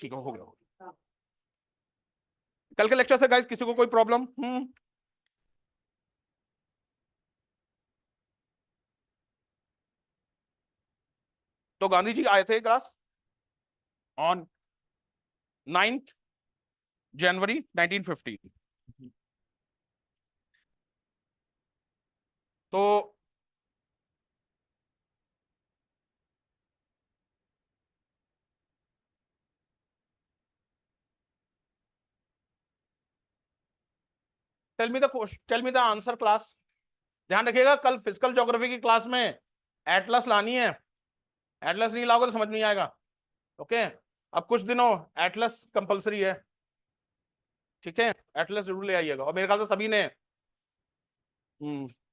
ठीक है, हो गया। कल के लेक्चर से गाइस किसी को कोई प्रॉब्लम? तो गांधी जी आए थे क्लास ऑन 9th जनवरी 1950। तो tell me the answer class. ध्यान रखिएगा, कल फिजिकल ज्योग्राफी की क्लास में एटलस लानी है। एटलस नहीं लाओगे तो समझ नहीं आएगा। ओके, अब कुछ दिनों एटलस कंपलसरी है, ठीक है? एटलस जरूर ले आइएगा। और मेरे ख्याल से सभी ने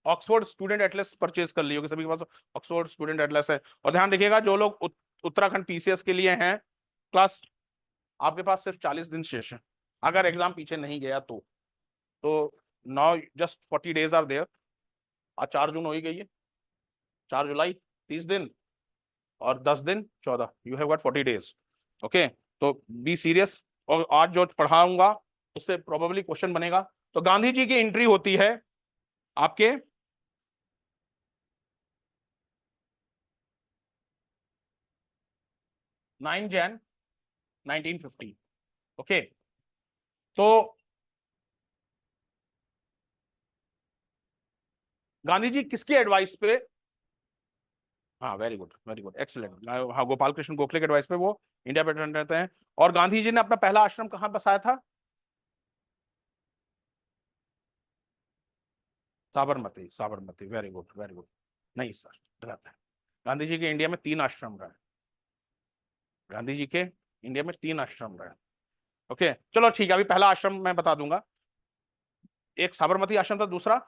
ऑक्सफोर्ड स्टूडेंट एटलस परचेज कर ली होगी, सभी के पास ऑक्सफोर्ड स्टूडेंट एटलस है। और ध्यान रखिएगा, जो लोग उत्तराखंड पीसीएस के लिए हैं क्लास, आपके पास सिर्फ 40 दिन शेष है, अगर एग्जाम पीछे नहीं गया तो now just 40 days are there. आज 4 जून हो ही गई है, 4 जुलाई 30 दिन और 10 दिन 14, you have got 40 days। Okay, तो बी सीरियस। और आज जो पढ़ाऊंगा उससे प्रोबेबली क्वेश्चन बनेगा। तो गांधी जी की एंट्री होती है आपके 9 जैन 1950। ओके, तो गांधी जी किसकी एडवाइस पे? हाँ, very good, very good, excellent. हाँ, गोपाल कृष्ण गोखले के एडवाइस पे वो इंडिया पे रिटर्न रहते हैं। और गांधी जी ने अपना पहला आश्रम कहाँ बसाया था? Sabarmati, Sabarmati, very good, very good. नहीं सर, गलत है। गांधी जी के इंडिया में 3 आश्रम रहे। गांधी जी के इंडिया में 3 आश्रम रहे। ओके, चलो ठीक है, अभी पहला आश्रम मैं बता दूंगा। एक साबरमती आश्रम था, दूसरा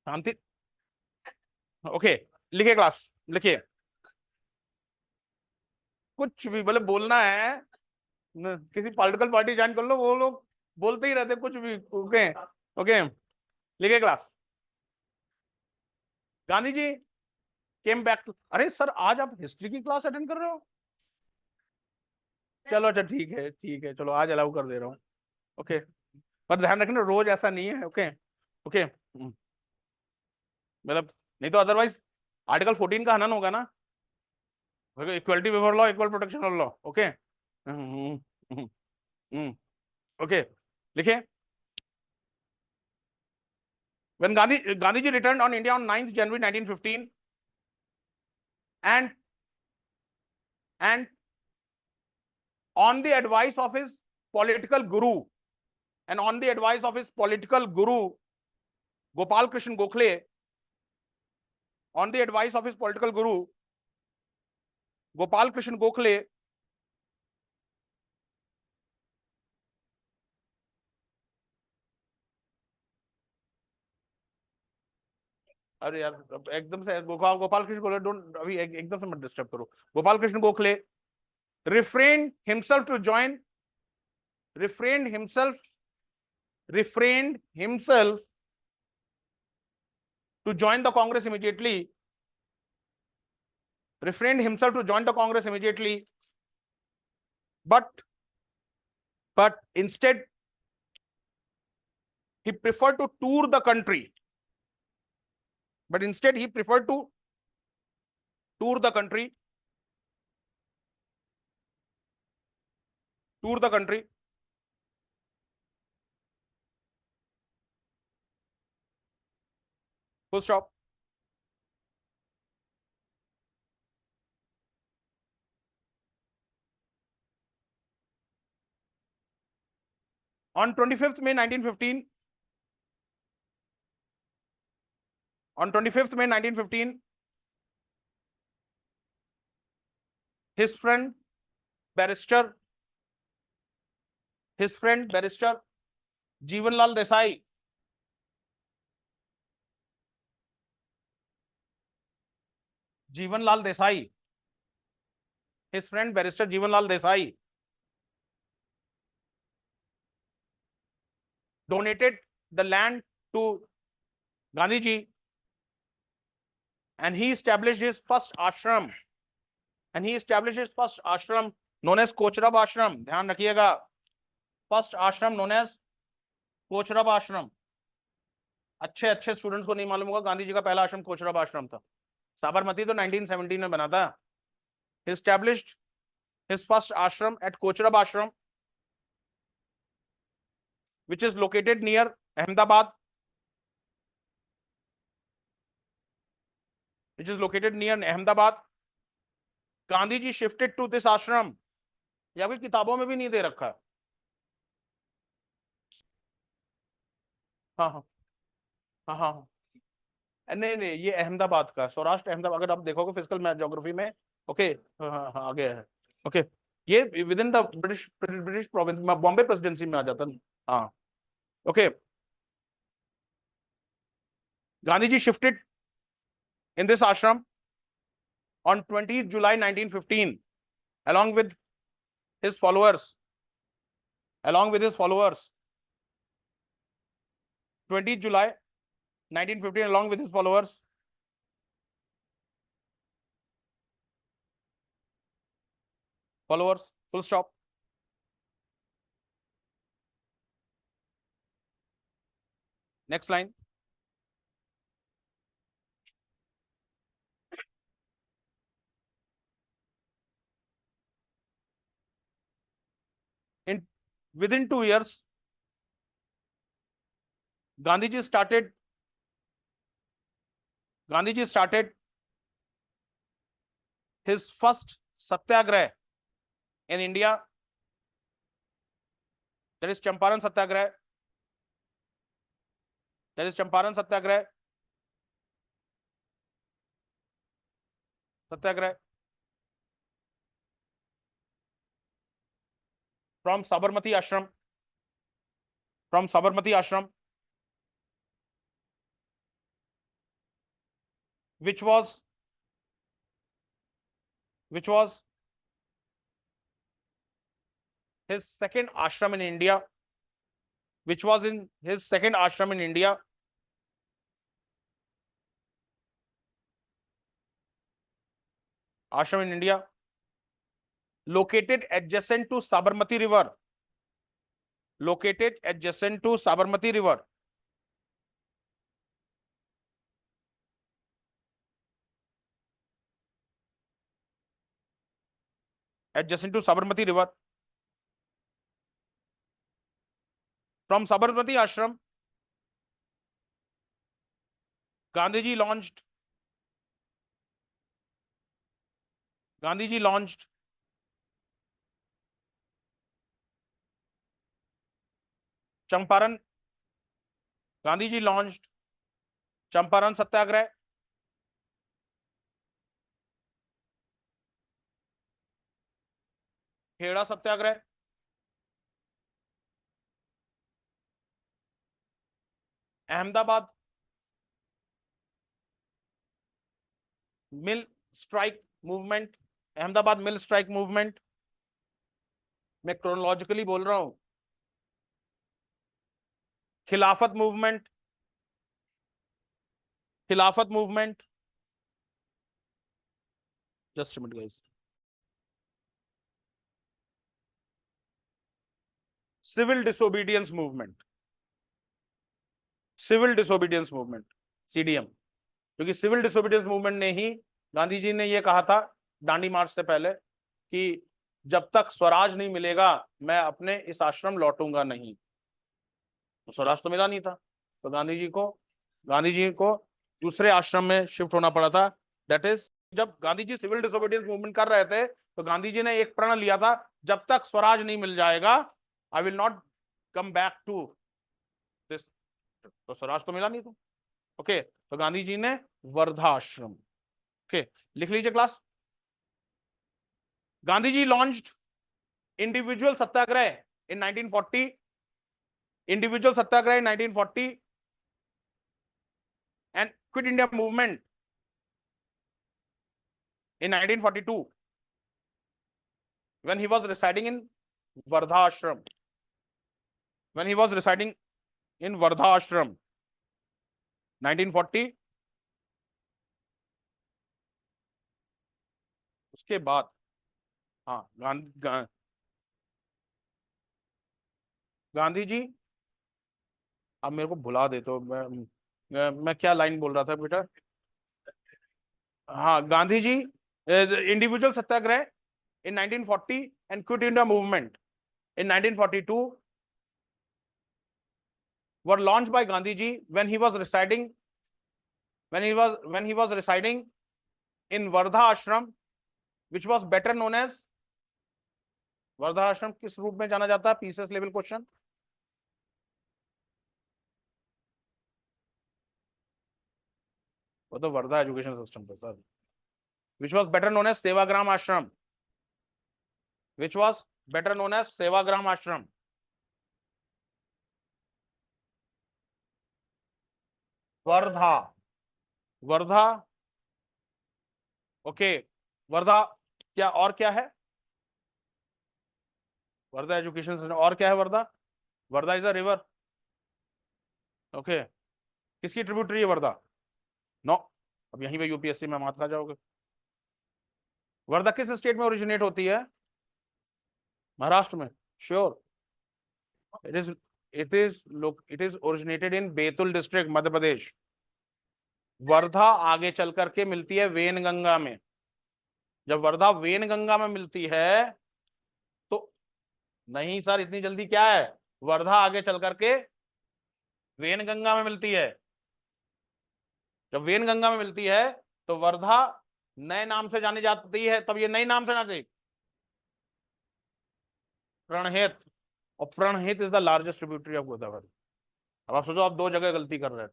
शांति। ओके, लिखिए क्लास, लिखिए। कुछ भी मतलब बोलना है किसी पॉलिटिकल पार्टी ज्वाइन कर लो, वो लोग बोलते ही रहते कुछ भी। ओके, ओके, लिखिए class. Gandhi ji came back to, अरे सर आज आप हिस्ट्री की क्लास अटेंड कर रहे हो? चलो अच्छा, ठीक है, ठीक है, चलो आज अलाउ कर दे रहा हूँ। ओके, पर ध्यान रखना रोज ऐसा नहीं है। ओके, ओके, मतलब नहीं तो अदरवाइज आर्टिकल 14 का हनन होगा ना, equality before law, equal protection of law. Okay, okay, लिखिए। When Gandhiji returned on India on 9th January 1915 and on the advice of his political guru and on the advice of his political guru Gopal Krishna Gokhale, on the advice of his political guru Gopal Krishna Gokhale, अरे यार एकदम से Gopal Krishna Gokhale, don't अभी एकदम से मत disturb करो। Gopal Krishna Gokhale refrained himself to join refrained himself to join the Congress immediately, refrained himself to join the Congress immediately, but instead he preferred to tour the country. But instead he preferred to tour the country. Tour the country. Full stop. On 25th May 1915, on 25th May 1915, his friend barrister Jivanlal Desai, his friend barrister Jivanlal Desai donated the land to Gandhiji and he established his first ashram and he established his first ashram known as Kochrab आश्रम। ध्यान रखिएगा, first आश्रम known as Kochrab आश्रम। अच्छे अच्छे students को नहीं मालूम होगा, गांधी जी का पहला आश्रम कोचरब आश्रम था। साबरमती तो 1917 में बना था। He established his first ashram at Kochrab Ashram, which is located near Ahmedabad, Gandhi ji shifted to this ashram। ये आपकी किताबों में भी नहीं दे रखा है। हाँ हाँ हाँ हाँ, नहीं नहीं, ये अहमदाबाद का, सौराष्ट्र अहमदाबाद, अगर आप देखोगे फिजिकल मैथ ज्योग्राफी में। ओके, हाँ हाँ हाँ, आगे है। ओके, ये within the British province में, बॉम्बे प्रेसिडेंसी में आ जाता है। हाँ, okay. Gandhi ji shifted in this ashram on 20th July 1915 along with his followers 20th July 1915 along with his followers full stop। next line, in within 2 years Gandhiji started his first satyagrah in India, that is Champaran Satyagrah, from Sabarmati Ashram, which was his second ashram in India, located adjacent to Sabarmati River, From Sabarmati Ashram, Gandhiji launched Champaran Satyagrah, Kheda Satyagrah, Ahmedabad Mill Strike Movement, मैं chronologically बोल रहा हूं। Khilafat movement, just minute guys, civil disobedience movement, CDM, क्योंकि civil disobedience movement ने ही, गांधी जी ने ये कहा था दांडी मार्च से पहले कि जब तक स्वराज नहीं मिलेगा मैं अपने इस आश्रम लौटूंगा नहीं। तो स्वराज तो मिला नहीं था, तो गांधी जी को दूसरे आश्रम में शिफ्ट होना पड़ा था। दैट इज, जब Gandhi ji civil disobedience movement कर रहे थे तो गांधी जी ने एक प्रण लिया था, जब तक स्वराज नहीं मिल जाएगा I will not come back to this. तो स्वराज तो मिला नहीं था। ओके, तो गांधी जी ने वर्धा आश्रम, ओके लिख लीजिए class. Gandhi ji launched individual satyagraha in 1940, and quit India movement in 1942 when he was residing in Wardha Ashram. 1940, उसके बाद हाँ गांधी जी। अब मेरे को भुला दे तो मैं क्या लाइन बोल रहा था बेटा। हाँ Gandhi ji individual Satyagraha in 1940 and quit India movement in 1942 were launched by Gandhi ji when he was residing when he was residing in Wardha ashram, which was better known as Wardha आश्रम किस रूप में जाना जाता है, पीसीएस लेवल क्वेश्चन। वो तो Wardha education system था sir. Which was better known as Sevagram ashram, which was better known as Sevagram ashram. Wardha, Wardha, okay. Wardha, क्या और क्या है वर्धा एजुकेशन सिस्टम, और क्या है Wardha. Wardha is a river, okay. किसकी ट्रिब्यूटरी है वर्धा। नो, अब यहीं पे यूपीएससी में मात खा जाओगे। वर्धा किस स्टेट में ओरिजिनेट होती है, महाराष्ट्र में, sure. It is it is originated in Betul district, Madhya Pradesh. Wardha आगे चल करके मिलती है वेनगंगा में। जब वर्धा वेनगंगा में मिलती है तो, नहीं सर इतनी जल्दी क्या है, वर्धा आगे चल करके वेनगंगा में मिलती है। जब वेनगंगा में मिलती है तो वर्धा नए नाम से जानी जाती है, तब ये नई नाम से जाती, प्रणहित। और Pranhita is the largest tributary of Godavari. अब आप सोचो, आप दो जगह गलती कर रहे हैं,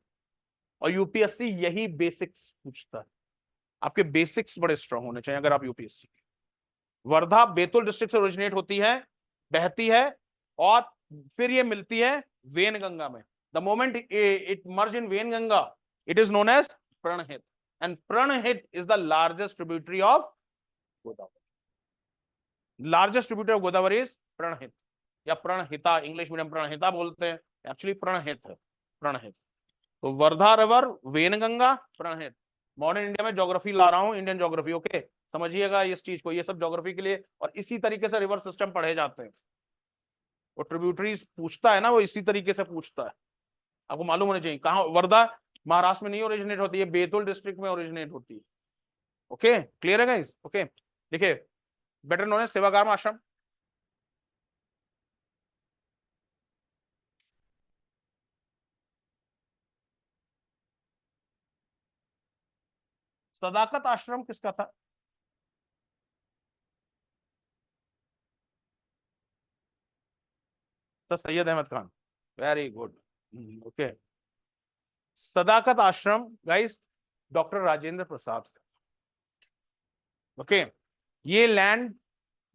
और यूपीएससी यही बेसिक्स पूछता है। आपके बेसिक्स बड़े स्ट्रांग होने चाहिए अगर आप यूपीएससी। वर्धा बैतूल डिस्ट्रिक्ट से ओरिजिनेट होती है, बहती है, और फिर ये मिलती है वेनगंगा में। The moment it merge in Wainganga, it is known as Pranhita, and Pranhita is the largest tributary of Godavari. Largest tributary of Godavari is Pranhita, या प्रणहिता, इंग्लिश मीडियम प्रणहिता बोलते हैं, एक्चुअली प्रणहित है, प्रणहित। तो Wardha river, Wainganga, Pranhita. Modern India में ज्योग्राफी ला रहा हूं, इंडियन ज्योग्राफी, ओके। समझिएगा इस चीज को, ये सब ज्योग्राफी के लिए, और इसी तरीके से रिवर सिस्टम पढ़े जाते हैं। वो ट्रिब्यूटरीज पूछता है ना, वो इसी तरीके से पूछता है। आपको मालूम होना चाहिए कहाँ वर्धा महाराष्ट्र में नहीं ओरिजिनेट होती है, बैतूल डिस्ट्रिक्ट में ओरिजिनेट होती है। ओके, क्लियर है गाइस, ओके। देखिए, better known as Sevagram ashram. Sadaqat ashram किसका था। तो Syed Ahmad Khan, very good, okay. Sadaqat ashram guys doctor Rajendra Prasad, okay. ये लैंड,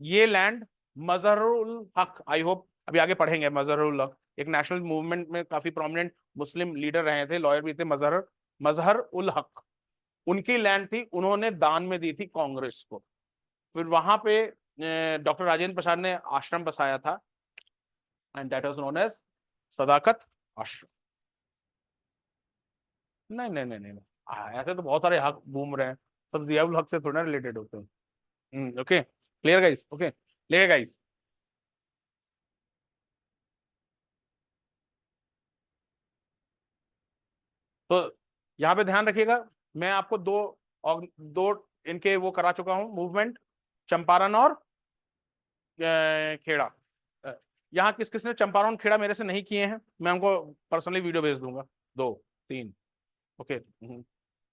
ये land Mazharul Haq, I hope अभी आगे पढ़ेंगे, मजहरुल हक एक नेशनल मूवमेंट में काफी प्रोमिनेंट मुस्लिम लीडर रहे थे, लॉयर भी थे, मजहर उल हक। उनकी लैंड थी, उन्होंने दान में दी थी कांग्रेस को। फिर वहां पे डॉक्टर राजेंद्र प्रसाद ने आश्रम बसाया था, and that was known as Sadaqat ashram. नहीं नहीं नहीं नहीं नहीं। ऐसे तो बहुत सारे हक घूम रहे हैं, सब जियाउल हक से थोड़ा रिलेटेड होते हैं। Okay, clear guys, okay, clear guys. तो यहाँ पे ध्यान रखिएगा, मैं आपको दो, और दो इनके वो करा चुका हूँ मूवमेंट, चंपारण और खेड़ा। अ, यहाँ किस किसने चंपारण खेड़ा मेरे से नहीं किए हैं, मैं हमको पर्सनली वीडियो भेज दूंगा, दो, तीन, ओके,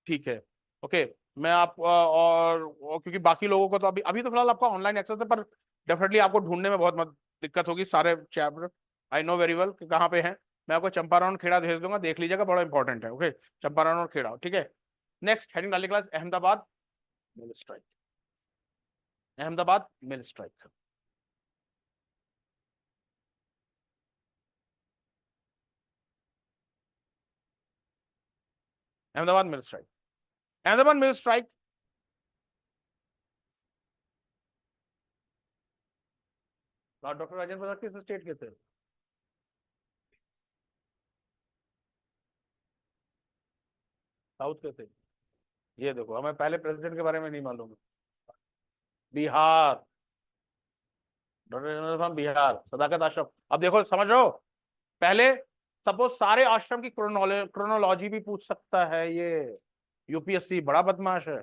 ठीक है, ओके। मैं आप और क्योंकि बाकी लोगों को तो अभी अभी तो फिलहाल आपका ऑनलाइन एक्सेस है, पर डेफिनेटली आपको ढूंढने में बहुत दिक्कत होगी सारे chapter, I know very well कि कहाँ पे हैं। मैं आपको चंपारण और खेड़ा भेज दूंगा, देख लीजिएगा, बड़ा इंपॉर्टेंट है, ओके। चंपारण और खेड़ा, ठीक है। नेक्स्ट हेडिंग डाली class, Ahmedabad mill strike, Ahmedabad mill strike. Ahmedabad mill strike, Ahmedabad mill strike. Doctor Rajendra Prasad किस स्टेट के थे, साउथ के थे। ये देखो, हमें पहले प्रेसिडेंट के बारे में नहीं मालूम है। बिहार, बिहार, सदाकत आश्रम। अब देखो समझ रहे हो, पहले सपोज सारे आश्रम की क्रोनोलॉजी भी पूछ सकता है ये यूपीएससी, बड़ा बदमाश है।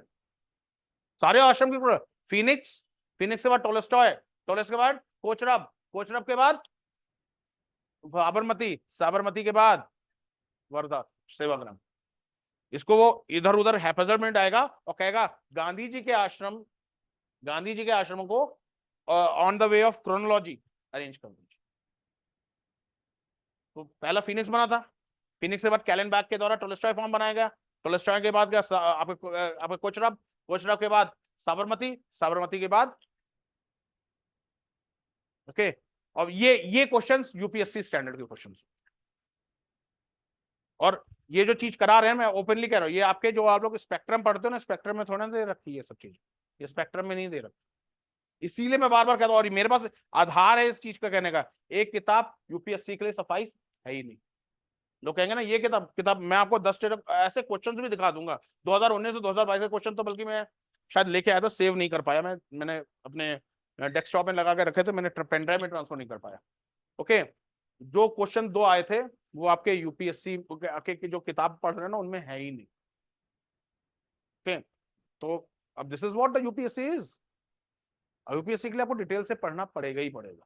सारे आश्रम की, फिनिक्स, फिनिक्स के बाद टोलेस्टॉय, टोलेस के बाद कोचरब, कोचरब के बाद साबरमती, साबरमती के बाद वर्धा, सेवाग्राम। इसको वो इधर उधर हैफेजरमेंट आएगा और कहेगा गांधी जी के आश्रम, गांधी जी के आश्रमों को on the way of chronology arrange कर दीजिए। तो पहला फिनिक्स बना था, फिनिक्स के बाद कैलेनबैग के द्वारा टोलेस्टॉय फॉर्म बनाया गया, टोलेस्टॉय के बाद क्या आपके कोचरब, कोचरब के बाद साबरमती, साबरमती के बाद ओके। और ये क्वेश्चंस यूपीएससी स्टैंडर्ड के क्वेश्चंस। और ये जो चीज करा रहे हैं मैं ओपनली कह रहा हूं, ये आपके जो आप लोग स्पेक्ट्रम पढ़ते हो ना, स्पेक्ट्रम में थोड़ा दे रखी है ये सब चीज, ये स्पेक्ट्रम में नहीं दे रखी। इसीलिए मैं बार बार कहता हूं, और मेरे पास आधार है इस चीज का कहने का, एक किताब यूपीएससी के लिए सफाइस है ही नहीं। लोग कहेंगे ना ये किताब, किताब मैं आपको 10 ऐसे क्वेश्चन भी दिखा दूंगा 2019 से 2022 के क्वेश्चन, तो बल्कि मैं शायद लेके आया था, सेव नहीं कर पाया मैंने अपने डेस्कटॉप में लगा के रखे थे, मैंने पेन ड्राइव में ट्रांसफर नहीं कर पाया। ओके, जो क्वेश्चन 2 आए थे वो आपके यूपीएससी के जो किताब पढ़ रहे हैं ना उनमें है ही नहीं। ओके, तो अब this is what the UPSC is. UPSC के लिए आपको डिटेल से पढ़ना पड़ेगा ही पड़ेगा।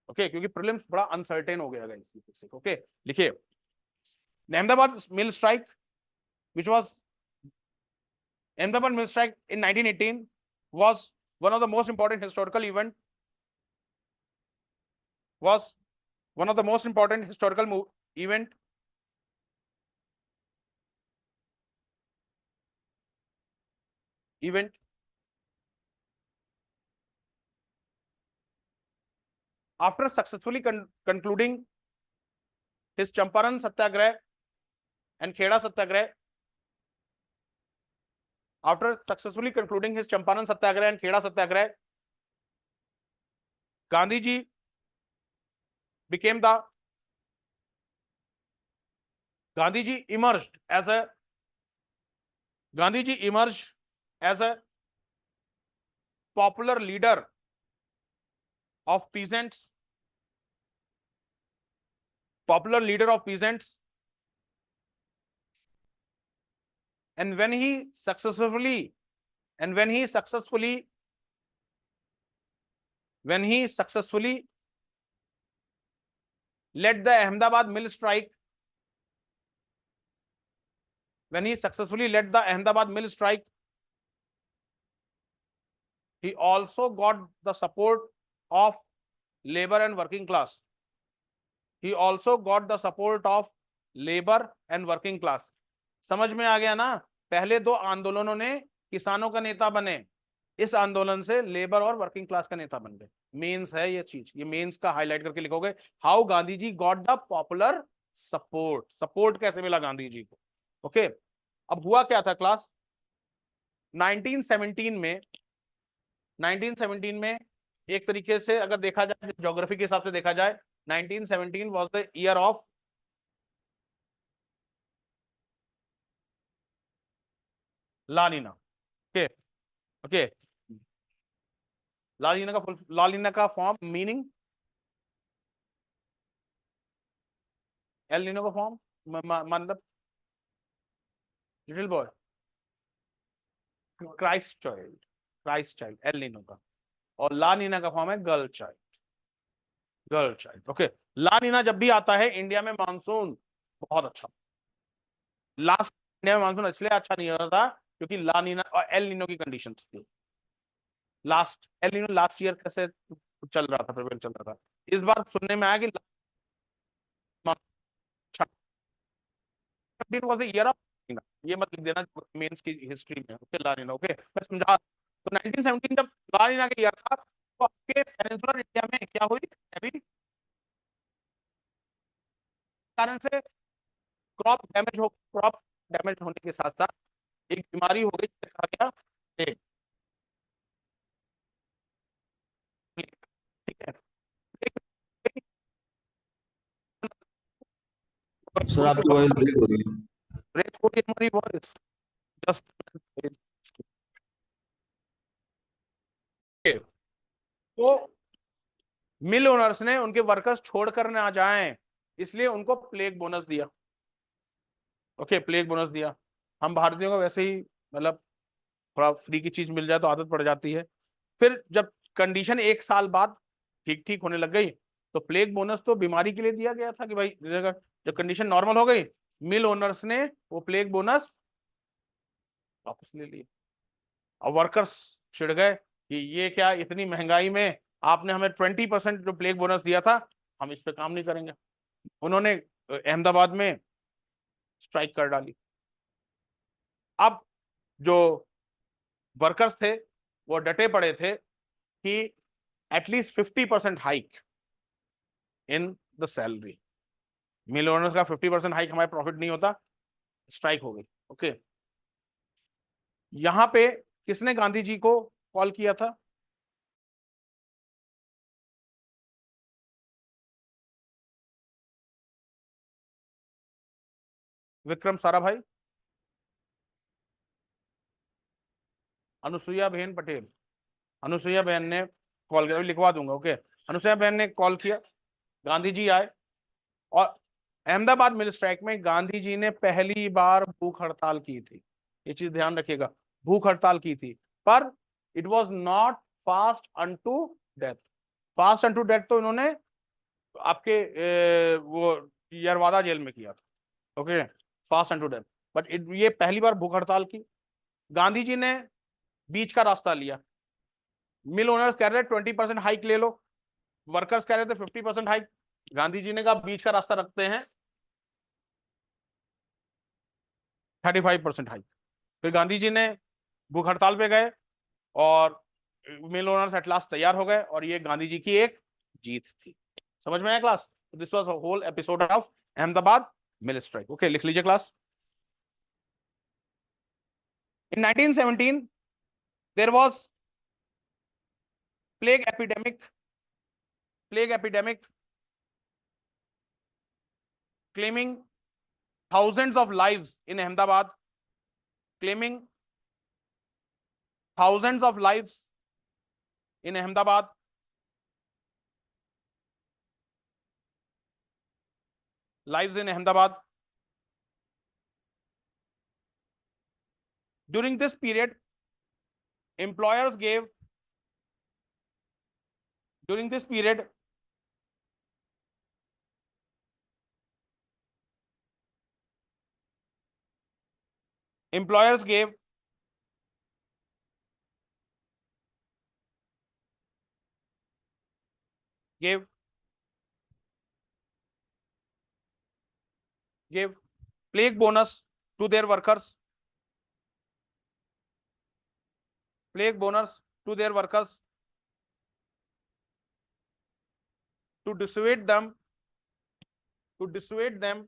ओके, क्योंकि प्रीलिम्स बड़ा अनसर्टेन हो गया है इस यूपीएससी। ओके, लिखिए, Ahmedabad mill strike which was Ahmedabad mill strike in 1918 was one of the most important historical event, was one of the most important historical event after successfully concluding his Champaran Satyagraha and Kheda Satyagraha. After successfully concluding his Champaran Satyagraha and Kheda Satyagraha, Gandhiji became the Gandhiji emerged as a popular leader of peasants, and when he successfully led the Ahmedabad mill strike, he also got the support of labor and working class. समझ में आ गया ना? पहले 2 आंदोलनों ने किसानों का नेता बने, इस आंदोलन से लेबर और वर्किंग क्लास का नेता बन गए। मेंस है ये चीज, ये मेंस का हाईलाइट करके लिखोगे, how Gandhi ji got the popular support. Support कैसे मिला गांधी जी को? ओके, अब हुआ क्या था क्लास, 1917 में एक तरीके से अगर देखा जाए, ज्योग्राफी के हिसाब से देखा जाए, 1917 was the year of La Nina. Okay, okay, La Nina का फॉर्म मीनिंग, एल नीनो का फॉर्म मतलब little boy, Christ child El Nino का, और ला नीना का फॉर्म है girl child. Okay, La Nina जब भी आता है इंडिया में मानसून बहुत अच्छा, लास्ट इंडिया में मानसून इसलिए अच्छा नहीं होता था क्योंकि ला नीना और एल नीनो की कंडीशन थी। एल नीनो लास्ट ईयर कैसे चल रहा था, प्रिवेल चल रहा था, इस बार सुनने में आया कि वाज द ईयर ऑफ, ये मत लिख देना मेंस की हिस्ट्री में। ओके, ला नीना, ओके मैं समझा। तो 1917 जब ला नीना का ईयर था, तो आपके पेनिनसुलर इंडिया में क्या हुई, अभी कारण से क्रॉप डैमेज होने के साथ साथ एक बीमारी हो गई, कहा गया प्लेग। ठीक है, सर आपकी वॉइस ब्रेक हो रही है। ब्रेक हो गई हमारी वॉइस, जस्ट तो मिल ओनर्स ने उनके वर्कर्स छोड़कर ना जाएं, इसलिए उनको प्लेग बोनस दिया। ओके, प्लेग बोनस दिया। हम भारतीयों को वैसे ही मतलब थोड़ा फ्री की चीज मिल जाए तो आदत पड़ जाती है। फिर जब कंडीशन 1 साल बाद ठीक ठीक होने लग गई, तो प्लेग बोनस तो बीमारी के लिए दिया गया था कि भाई जब कंडीशन नॉर्मल हो गई, मिल ओनर्स ने वो प्लेग बोनस वापस ले लिया। और वर्कर्स चिढ़ गए कि ये क्या, इतनी महंगाई में आपने हमें 20% जो प्लेग बोनस दिया था, हम इस पे काम नहीं करेंगे। उन्होंने अहमदाबाद में स्ट्राइक कर डाली। अब जो वर्कर्स थे वो डटे पड़े थे कि at least 50% hike in the salary. Mill owners का 50% हाइक हमारे प्रॉफिट नहीं होता, स्ट्राइक हो गई। ओके, यहां पे किसने गांधी जी को कॉल किया था? विक्रम साराभाई, अनुसुईया बहन पटेल। अनुसुईया बहन ने कॉल किया, लिखवा दूंगा। ओके, अनुसुईया बहन ने कॉल किया, गांधी जी आए, और अहमदाबाद मिल स्ट्राइक में गांधी जी ने पहली बार भूख हड़ताल की थी। ये चीज ध्यान रखिएगा, भूख हड़ताल की थी, पर it was not fast unto death. Fast unto death तो इन्होंने आपके वो यरवादा जेल में किया था। Okay, fast unto death, but ये पहली बार भूख हड़ताल की। गांधी जी ने बीच का रास्ता लिया। मिल ओनर्स कह रहे 20% हाइक ले लो, वर्कर्स कह रहे थे 50% हाइक। गांधी जी ने कहा बीच का रास्ता रखते हैं, 35% हाइक। फिर गांधी जी ने भूख हड़ताल पे गए और मिल ओनर्स एट लास्ट तैयार हो गए, और ये गांधी जी की एक जीत थी। समझ में आया class? This was a whole episode of Ahmedabad mill strike. Okay, लिख लीजिए class. In 1917 there was plague epidemic, plague epidemic claiming thousands of lives in Ahmedabad, claiming thousands of lives in Ahmedabad. Lives in Ahmedabad. During this period, employers gave, during this period, employers gave gave gave plague bonus to their workers, plague bonus to their workers to dissuade them, to dissuade them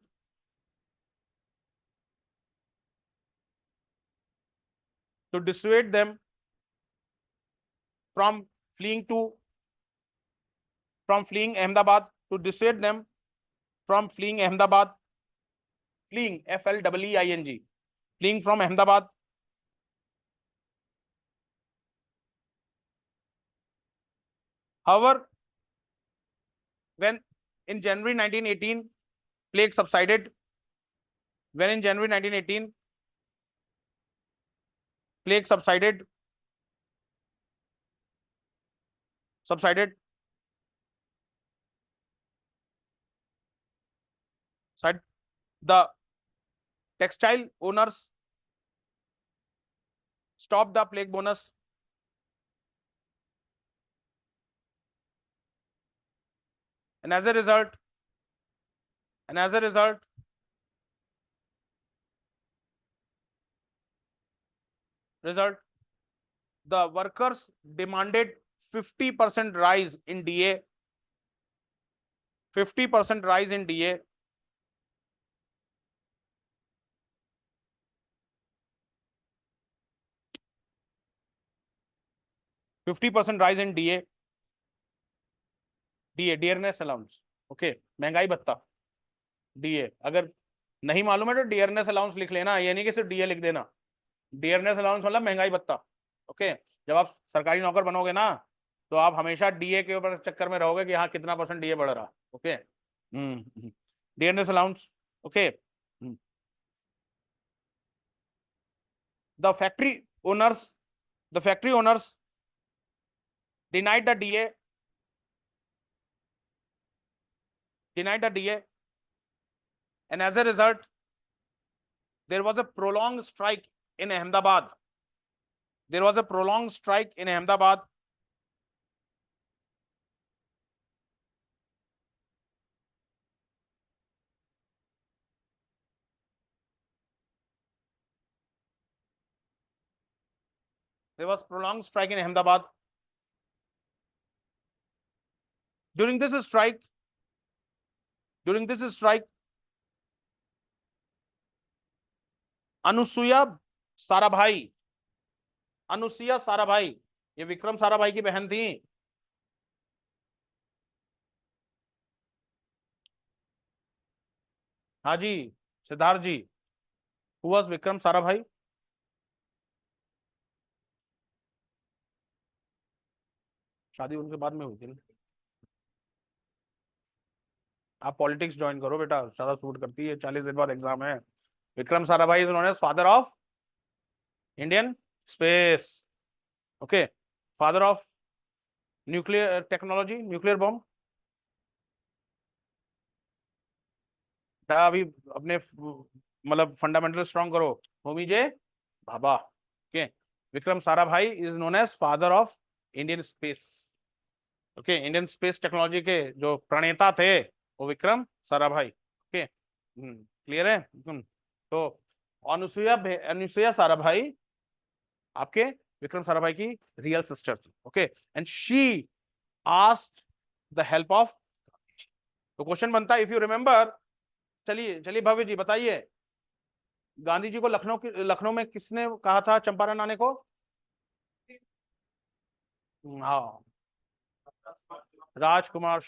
to dissuade them from fleeing to from fleeing Ahmedabad, to dissuade them from fleeing Ahmedabad, fleeing FLEEING, fleeing from Ahmedabad. However, when in January 1918 plague subsided, when in January 1918 plague subsided, the textile owners stopped the plague bonus, and as a result, and as a result, the workers demanded 50% rise in DA, 50% rise in DA, 50% rise in DA, DA dearness allowance. Okay, महंगाई भत्ता, DA। अगर नहीं मालूम है तो dearness allowance लिख लेना, ये नहीं कि सिर्फ DA लिख देना। डियरनेस अलाउंस मतलब महंगाई भत्ता। ओके, जब आप सरकारी नौकर बनोगे ना, तो आप हमेशा डीए के ऊपर चक्कर में रहोगे कि हाँ कितना % डीए बढ़ रहा। Okay, DNS allowance. Okay, the factory owners denied the DA, and as a result, there was a prolonged strike in Ahmedabad. There was a prolonged strike in Ahmedabad. There was prolonged strike in Ahmedabad. During this strike, Anusuiya Sarabhai, ये विक्रम साराभाई की बहन थी। हाँ जी, सिद्धार्थ जी, who was Vikram Sarabhai? शादी उनके बाद में हुई थी। आप पॉलिटिक्स ज्वाइन करो बेटा, ज्यादा सूट करती है, 40 दिन बाद एग्जाम है। Vikram Sarabhai is known as father of Indian space. Okay, father of nuclear technology, nuclear bomb. अभी अपने मतलब फंडामेंटल स्ट्रॉन्ग करो, Homi J Bhabha. Okay, Vikram Sarabhai is known as father of Indian space. Okay, Indian space technology के जो प्रणेता थे वो विक्रम साराभाई। ओके, क्लियर है? तो अनुसुईया साराभाई आपके विक्रम साराभाई की रियल सिस्टर थी। Okay, and she asked the help of. तो क्वेश्चन बनता है, इफ यू रिमेंबर, चलिए भव्य जी बताइए, गांधी जी को लखनऊ में किसने कहा था चंपारण आने को? हाँ, राजकुमार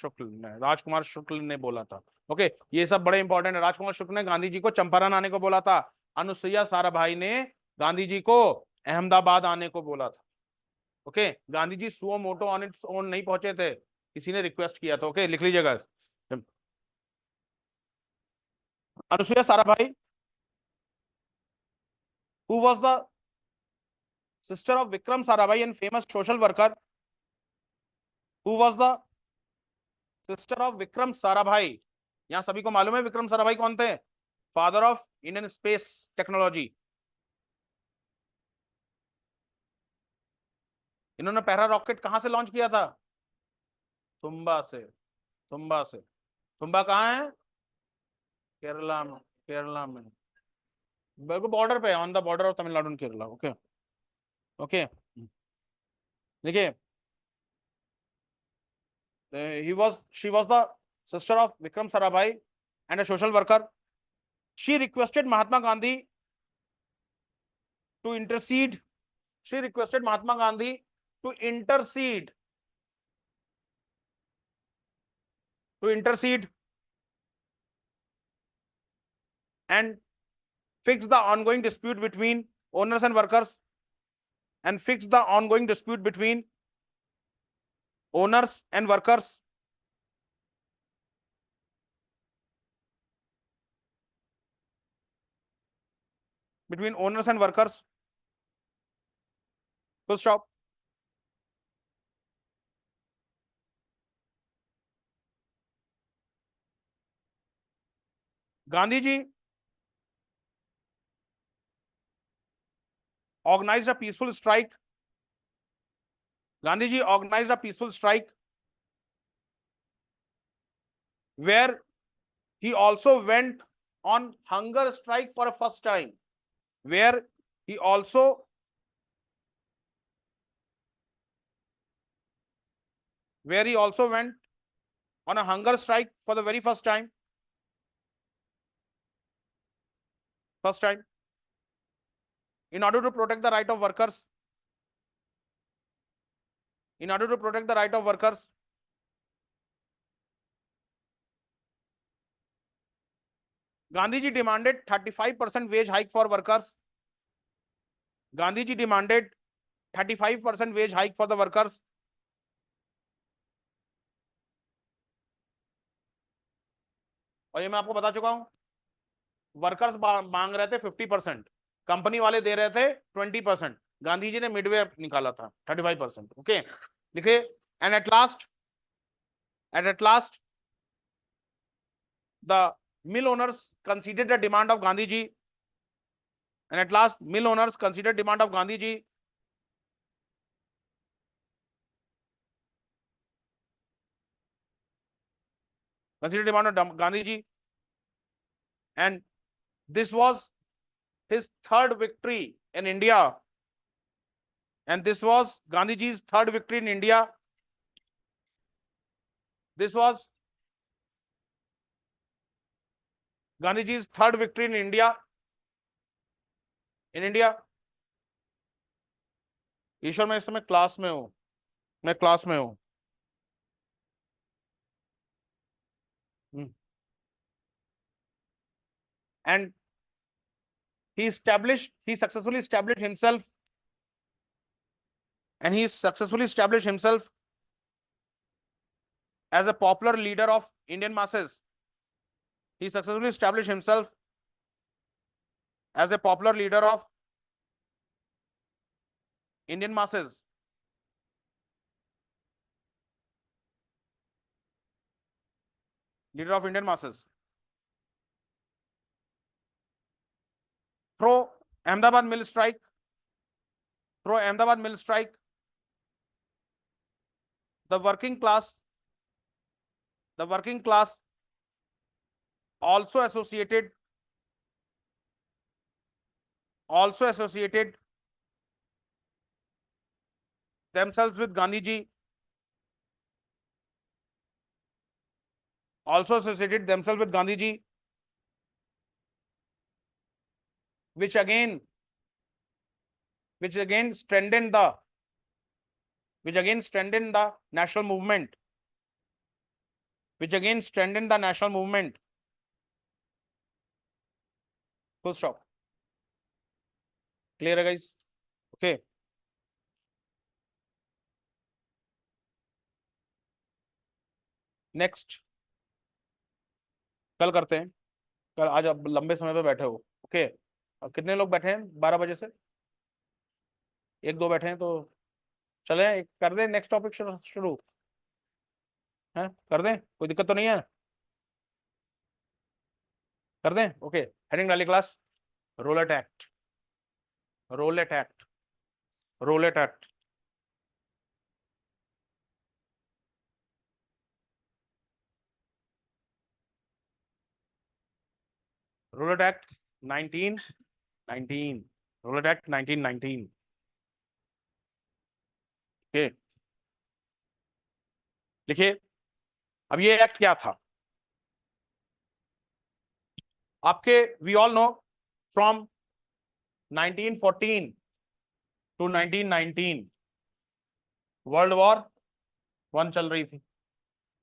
शुक्ल ने बोला था। ओके, ये सब बड़े इंपॉर्टेंट है। राजकुमार शुक्ल ने गांधी जी को चंपारण आने को बोला था। अनुसुईया साराभाई ने गांधी जी को अहमदाबाद आने को बोला था। Okay, Gandhi ji suo motu on its own नहीं पहुंचे थे, किसी ने रिक्वेस्ट किया था। ओके, लिख लीजिएगा। Anusuiya Sarabhai, who was the sister of Vikram Sarabhai and famous social worker, who was the sister of Vikram Sarabhai? यहां सभी को मालूम है विक्रम साराभाई कौन थे? Father of Indian space technology. इन्होंने पहला रॉकेट कहां से लॉन्च किया था? तुम्बा से। तुम्बा कहां है? केरला में, बिल्कुल बॉर्डर पे, on the border of Tamil Nadu and Kerala. Okay, देखिए, she was the sister of Vikram Sarabhai and a social worker. She requested Mahatma Gandhi to intercede. And fix the ongoing dispute between owners and workers. Full stop. Gandhi ji organized a peaceful strike. Where he also went on hunger strike for a first time. Where he also went on a hunger strike for the very first time. In order to protect the right of workers. Gandhiji demanded 35% wage hike for workers. Gandhiji demanded 35% wage hike for the workers. और ये मैं आपको बता चुका हूं, workers मांग रहे थे 50%, कंपनी वाले दे रहे थे 20%, गांधी जी ने मिडवे निकाला था 35%। ओके, लिखे, and at last the mill owners considered the demand of Gandhi ji, and at last mill owners considered demand of Gandhi ji considered demand of Gandhi ji, and this was his third victory in India, and this was Gandhi ji's third victory in India. This was Gandhi ji's third victory in India. ईश्वर, मैं इस समय class में हूं, मैं class में हूं। And he successfully established himself, and he successfully established himself as a popular leader of Indian masses. He successfully established himself as a popular leader of Indian masses. Leader of Indian masses. Through Ahmedabad mill strike, the working class also associated themselves with Gandhi ji, which again strengthened the national movement, full stop. Clear है guys? Okay, next कल करते हैं। कल, आज आप लंबे समय पे बैठे हो। ओके, अब कितने लोग बैठे हैं 12 बजे से? एक दो बैठे हैं तो चले कर दें नेक्स्ट टॉपिक शुरू है, कर दें, कोई दिक्कत तो नहीं है? कर दें? ओके, हेडिंग डाली class, Rowlatt act, Rowlatt act, Rowlatt act. Rowlatt act 1919, Rowlatt act 1919। Okay, लिखिए, अब ये एक्ट क्या था आपके? We all know from 1914 to 1919 world war 1 चल रही थी।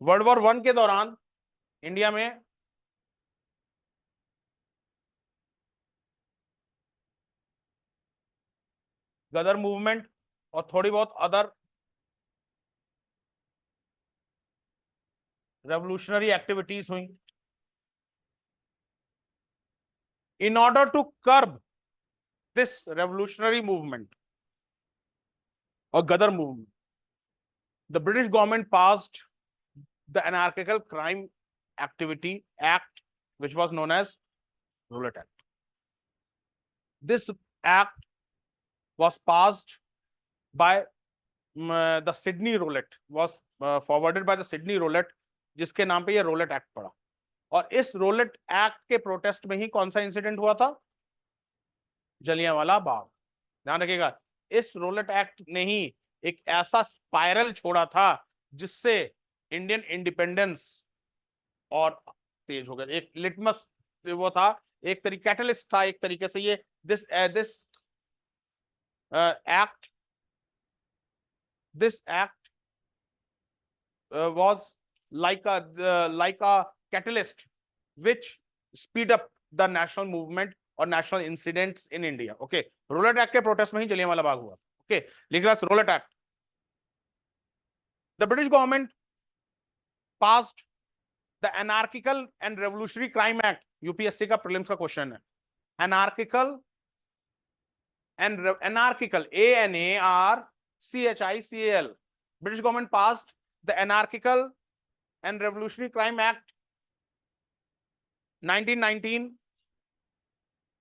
वर्ल्ड वॉर 1 के दौरान इंडिया में गदर मूवमेंट और थोड़ी बहुत अदर रेवोल्यूशनरी एक्टिविटीज हुई। In order to curb this revolutionary movement और Ghadar movement, the British government passed the anarchical crime activity act which was known as Roulette Act. This act was passed by the Sydney Roulette, was forwarded by the Sydney Roulette, जिसके नाम पे ये roulette act पड़ा। और इस roulette act के protest में ही कौन सा इंसिडेंट हुआ था? जलियांवाला बाग। ध्यान रखिएगा, इस रोलेट एक्ट ने ही एक ऐसा स्पाइरल छोड़ा था जिससे इंडियन इंडिपेंडेंस और तेज हो गया। एक लिटमस वो था, एक तरीके कैटलिस्ट था एक तरीके से ये। This act was like a catalyst which speed up the national movement और national incidents in India. Okay, Rowlatt act के प्रोटेस्ट में ही जलियांवाला बाग हुआ। Okay, लिख रहा Rowlatt act. The British government passed the anarchical and revolutionary crime act, UPSC का prelims का question है। Anarchical and anarchical, ANARCHICAL, British government passed the Anarchical and Revolutionary Crime Act 1919,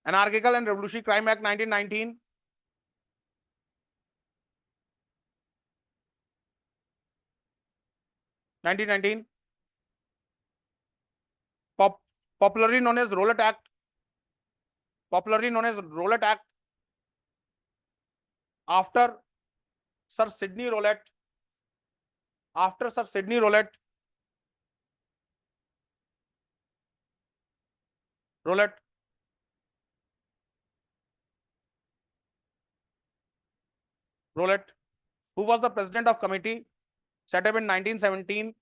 Anarchical and Revolutionary Crime Act 1919, popularly known as Rowlatt Act, popularly known as Rowlatt Act, after Sir Sidney Rowlatt, after Sir Sidney Rowlatt, Rowlatt Rowlatt, who was the president of committee set up in 1917,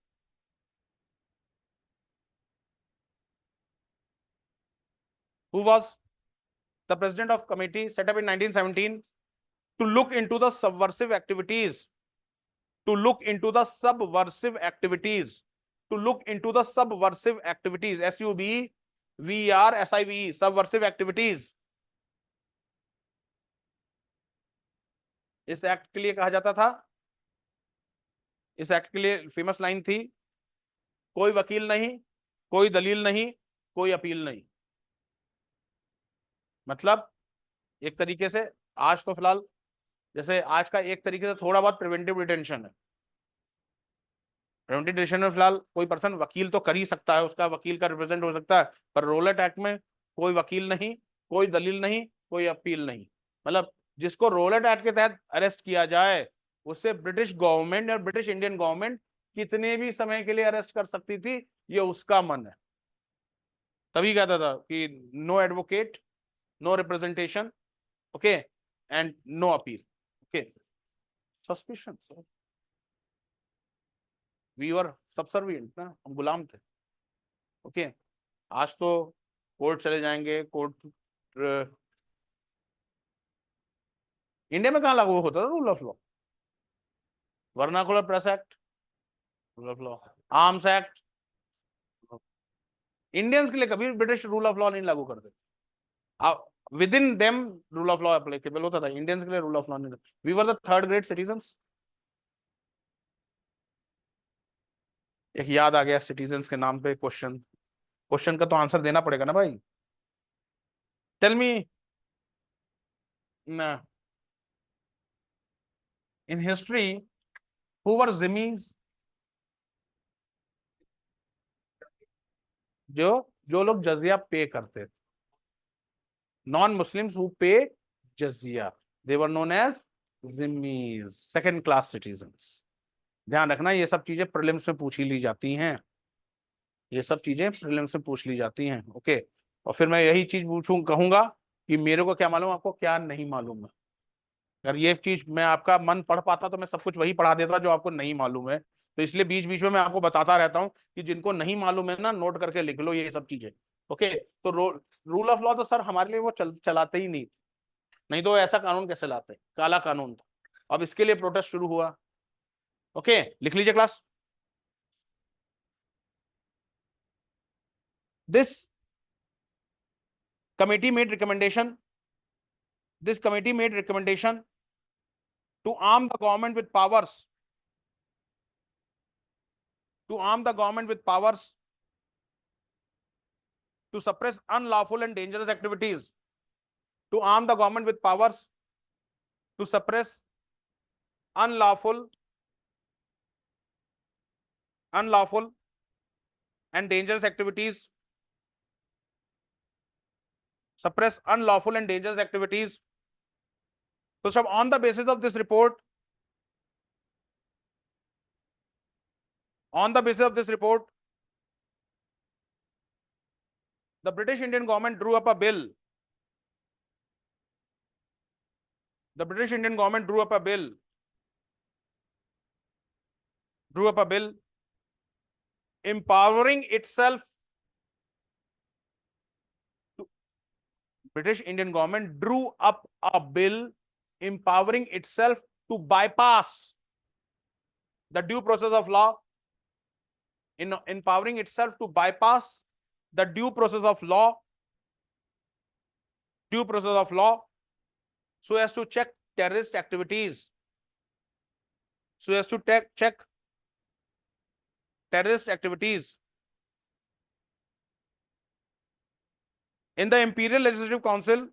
who was the president of committee set up in 1917 to look into the subversive activities, to look into the subversive activities, to look into the subversive activities, SUBVERSIVE, subversive activities। इस act के लिए कहा जाता था, इस act के लिए famous line थी, कोई वकील नहीं, कोई दलील नहीं, कोई अपील नहीं। मतलब एक तरीके से आज तो फिलहाल जैसे आज का एक तरीके से थोड़ा बहुत प्रिवेंटिव डिटेंशन है। प्रिवेंटिव डिटेंशन में फिलहाल कोई पर्सन वकील तो कर ही सकता है, उसका वकील का रिप्रेजेंट हो सकता है, पर रोलेट एक्ट में कोई वकील नहीं, कोई दलील नहीं, कोई अपील नहीं। मतलब जिसको रोलेट एक्ट के तहत अरेस्ट किया जाए उससे ब्रिटिश गवर्नमेंट या ब्रिटिश इंडियन गवर्नमेंट कितने भी समय के लिए अरेस्ट कर सकती थी, ये उसका मन है। तभी कहता था कि no advocate, no representation, okay, and no appeal, okay. Suspicion, we were subservient ना, हम गुलाम थे, ओके। आज तो कोर्ट चले जाएंगे, कोर्ट इंडिया में कहाँ लागू होता था rule of law? Vernacular press act, rule of law, arms act, Indians के लिए कभी ब्रिटिश रूल ऑफ लॉ नहीं लागू करते, within them rule of law applicable होता था, इंडियंस के लिए रूल ऑफ लॉ नहीं। We were the third grade citizens. एक याद आ गया सिटीजन्स के नाम पे क्वेश्चन, क्वेश्चन का तो आंसर देना पड़ेगा ना भाई। Tell me, in history who were zimmis, जो लोग जजिया पे करते थे, नॉन मुस्लिम्स हु पे जजिया, दे वर नोन एज जिम्मीज, सेकंड क्लास सिटीजन्स। ध्यान रखना ये सब चीजें प्रीलिम्स में पूछी ली जाती हैं, ये सब चीजें प्रीलिम्स में पूछ ली जाती हैं, ओके। और फिर मैं यही चीज पूछूं, कहूंगा कि मेरे को क्या मालूम, आपको क्या नहीं मालूम है। अगर ये चीज मैं आपका मन पढ़ पाता तो मैं सब कुछ वही पढ़ा देता जो आपको नहीं मालूम है। तो इसलिए बीच बीच में मैं आपको बताता रहता हूँ कि जिनको नहीं मालूम है ना, नोट करके लिख लो ये सब चीजें, ओके। तो रूल ऑफ लॉ तो सर हमारे लिए वो चलाते ही नहीं, नहीं तो ऐसा कानून कैसे लाते, काला कानून था। अब इसके लिए प्रोटेस्ट शुरू हुआ, ओके। लिख लीजिए class, this committee made recommendation, this committee made recommendation to arm the government with powers, to arm the government with powers to suppress unlawful and dangerous activities, to arm the government with powers to suppress unlawful and dangerous activities, suppress unlawful and dangerous activities. So on the basis of this report, on the basis of this report, the British Indian government drew up a bill. The British Indian government drew up a bill empowering itself. British Indian government drew up a bill empowering itself to bypass the due process of law, in empowering itself to bypass the due process of law so as to check terrorist activities, so as to check terrorist activities. In the Imperial Legislative Council,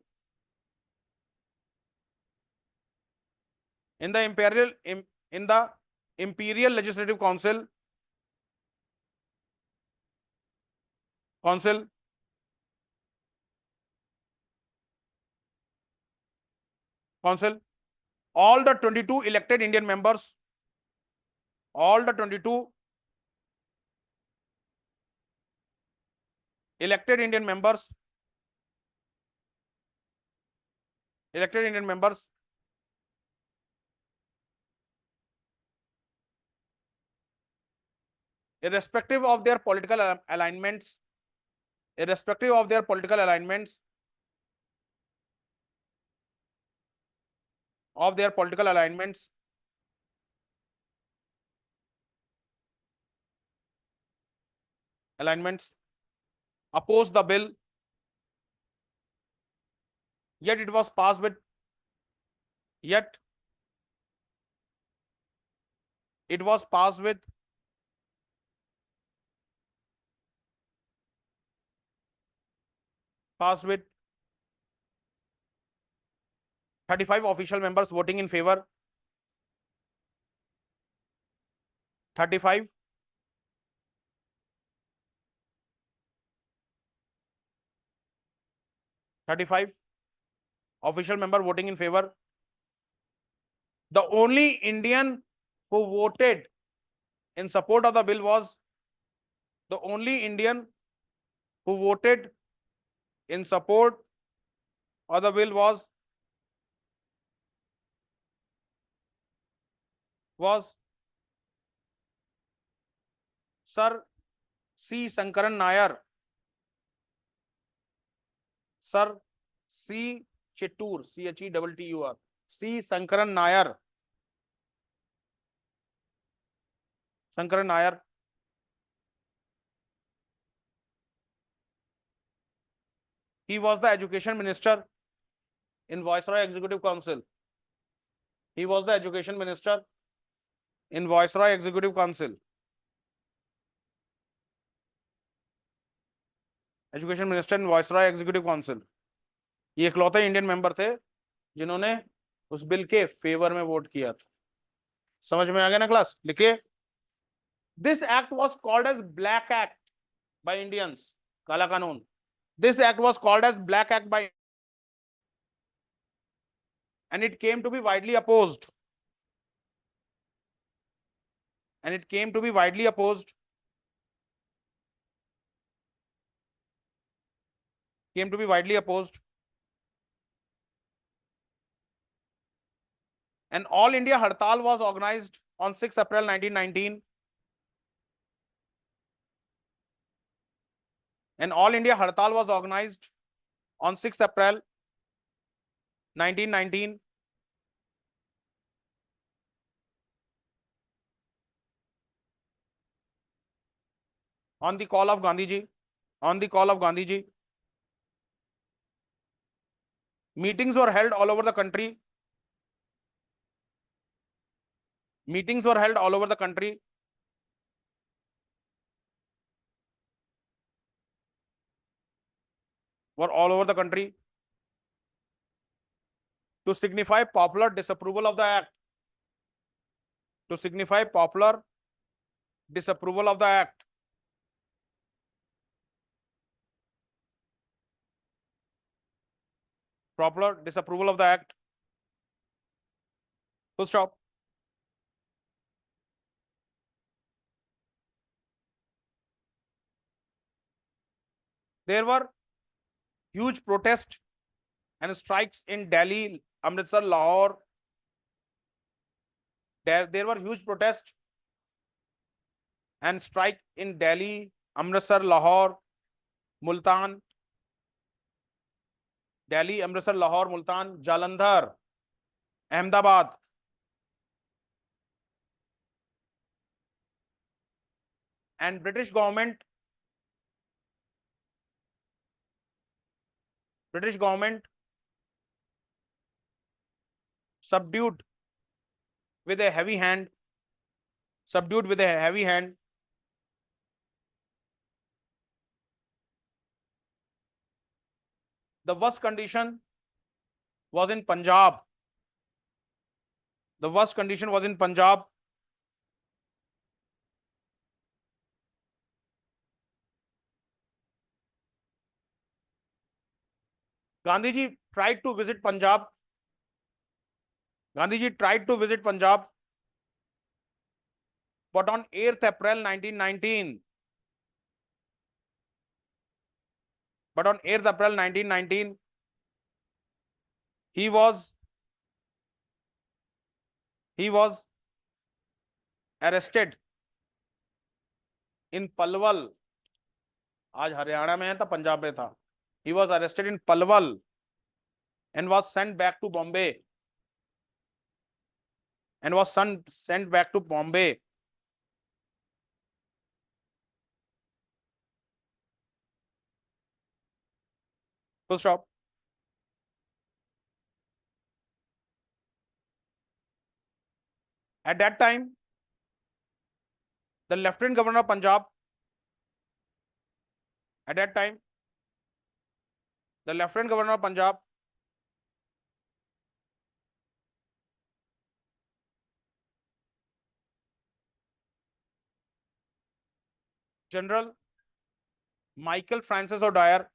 in the Imperial Legislative Council, all the 22 elected Indian members, all the 22 elected Indian members irrespective of their political alignments, opposed the bill, yet it was passed with yet it was passed with 35 official members voting in favor, 35 official member voting in favor. The only Indian who voted in support of the bill was the only Indian who voted in support of the bill was Sir C. Sankaran Nayar. Sir C. Chittur, CHETTUR, C. Sankaran Nayar. He was the Education Minister in Viceroy Executive Council. Education Minister in Viceroy Executive Council. ये इकलौते Indian member थे जिन्होंने उस bill के favour में vote किया था। समझ में आ गया ना क्लास? लिखिए, this act was called as black act by Indians, काला कानून। This act was called as black act by and it came to be widely opposed and all India Hartal was organized on 6 April 1919. And all India Hartal was organized on 6 April 1919. On the call of Gandhiji. Meetings were held all over the country. To signify popular disapproval of the act. Full stop. There were huge protests and strikes in Delhi, Amritsar, Lahore. There were huge protests and strike in Delhi, Amritsar, Lahore, Multan. Jalandhar, Ahmedabad. and British government subdued with a heavy hand, the worst condition was in Punjab. The worst condition was in Punjab. Gandhiji tried to visit Punjab. Gandhiji tried to visit Punjab, but on 8th April 1919, he was arrested in Palwal. आज हरियाणा में है था, पंजाब में था. He was arrested in Palwal and was sent back to Bombay. Full stop. At that time, the Lieutenant Governor of Punjab, General Michael Francis O'Dwyer,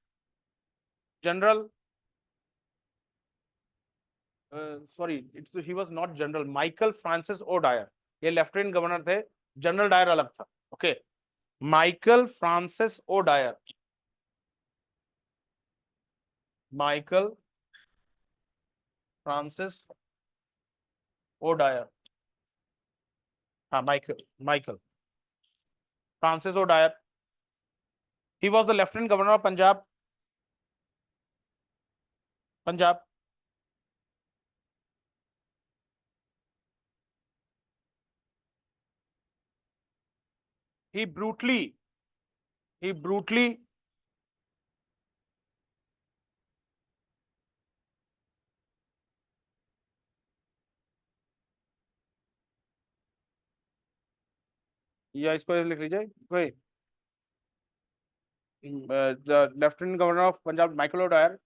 he was not General Michael Francis O'Dwyer. ये lieutenant governor थे, general Dyer अलग था. Okay, Michael Francis O'Dwyer. हाँ, Michael Francis O'Dwyer. He was the Lieutenant Governor of Punjab. He brutally या इसको लिख लीजिए कोई. The Lieutenant Governor of Punjab, Michael O'Dwyer,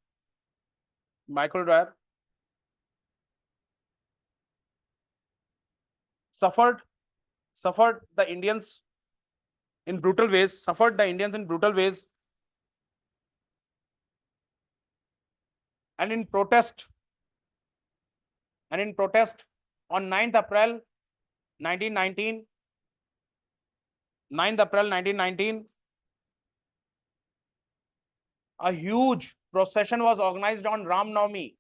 suffered the Indians in brutal ways. And in protest on 9th April 1919, a huge procession was organized on Ram Navami.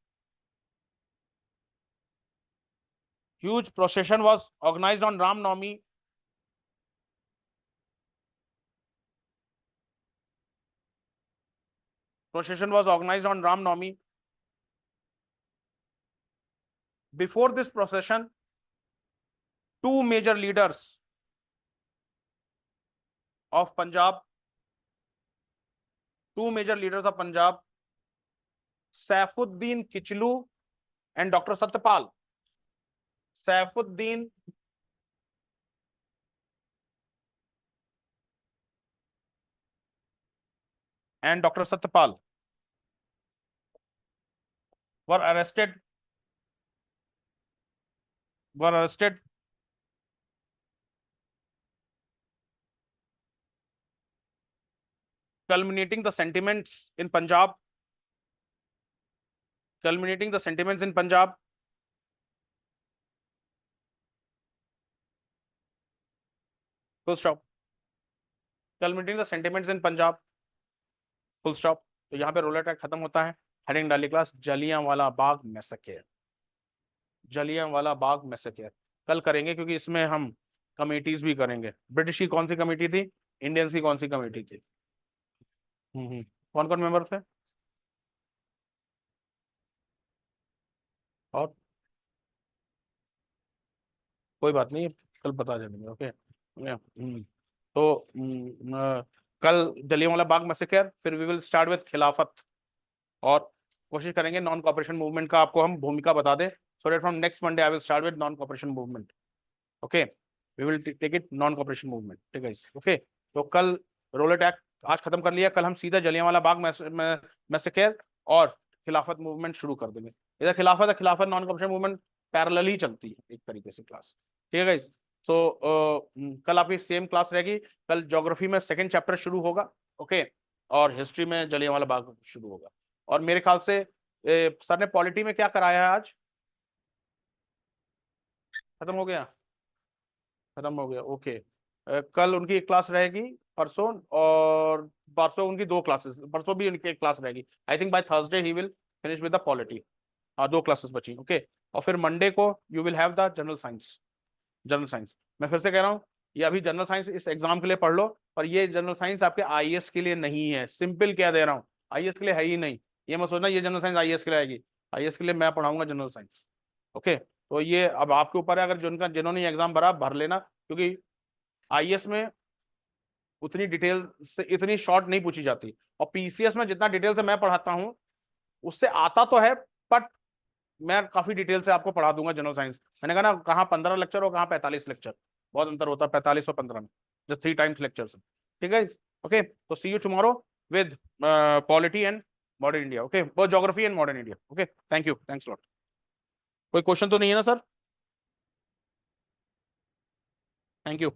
Before this procession, two major leaders of Punjab, Saifuddin Kichlu and Dr. Satyapal. Saifuddin and Dr. Satyapal were arrested culminating the sentiments in Punjab. Full stop. Culminating the sentiments in Punjab. Full stop. तो यहाँ पे role attack खत्म होता है. Heading डाली class, Jallianwala Bagh massacre. कल करेंगे क्योंकि इसमें हम कमेटीज भी करेंगे. ब्रिटिश की कौन सी कमेटी थी, इंडियंस की कौन सी कमेटी थी, कौन कौन मेंबर थे, और कोई बात नहीं, कल बता देंगे. ओके. तो कल जलियांवाला बाग मैसेकर, फिर वी विल स्टार्ट विद खिलाफत, और कोशिश करेंगे नॉन कॉपरेशन मूवमेंट का आपको हम भूमिका बता दें, so that from next Monday I will start with non cooperation movement. Okay, we will take it non cooperation movement, ठीक है। ओके, तो कल रोलेट एक्ट आज खत्म कर लिया, कल हम सीधा जलियांवाला बाग मैसेकर और खिलाफत मूवमेंट शुरू कर देंगे। इधर खिलाफत है, खिलाफत नॉन कॉपरेशन मूवमेंट पैरेलल ही चलती है एक तरीके से क्लास, ठीक है गाइस। तो कल आपकी सेम क्लास रहेगी। कल ज्योग्राफी में सेकंड चैप्टर शुरू होगा, ओके, और हिस्ट्री में जलियांवाला बाग शुरू होगा। और मेरे ख्याल से सर ने पॉलिटी में क्या कराया है आज? खत्म हो गया, खत्म हो गया, ओके। कल उनकी एक क्लास रहेगी, परसों, और परसों उनकी दो क्लासेस, परसों भी उनकी एक क्लास रहेगी। I think by Thursday he will finish with the polity. दो क्लासेस बची, ओके। और फिर मंडे को you will have the general science. General science, मैं फिर से कह रहा हूँ, ये अभी जनरल साइंस इस एग्जाम के लिए पढ़ लो, पर ये जनरल साइंस आपके आईएएस के लिए नहीं है। सिंपल क्या दे रहा हूँ, आईएएस के लिए है ही नहीं। ये मत सोचना ये जनरल साइंस आईएएस के लिए आएगी। आईएएस के लिए मैं पढ़ाऊंगा जनरल साइंस, ओके। तो ये अब आपके ऊपर है, अगर जिन्होंने एग्जाम भरा भर लेना, क्योंकि आईएएस में उतनी डिटेल से इतनी शॉर्ट नहीं पूछी जाती, और पीसीएस में जितना डिटेल से मैं पढ़ाता हूँ उससे आता तो है, बट मैं काफी डिटेल से आपको पढ़ा दूंगा जनरल साइंस। मैंने कहा ना, कहाँ 15 लेक्चर और कहाँ 45 लेक्चर, बहुत अंतर होता है 45 और 15 में, जस्ट 3 टाइम्स लेक्चर्स, ठीक है। ओके, तो see you tomorrow with polity and modern India, okay, वो geography and modern India, okay. Thank you, thanks lot. कोई क्वेश्चन तो नहीं है ना सर? Thank you.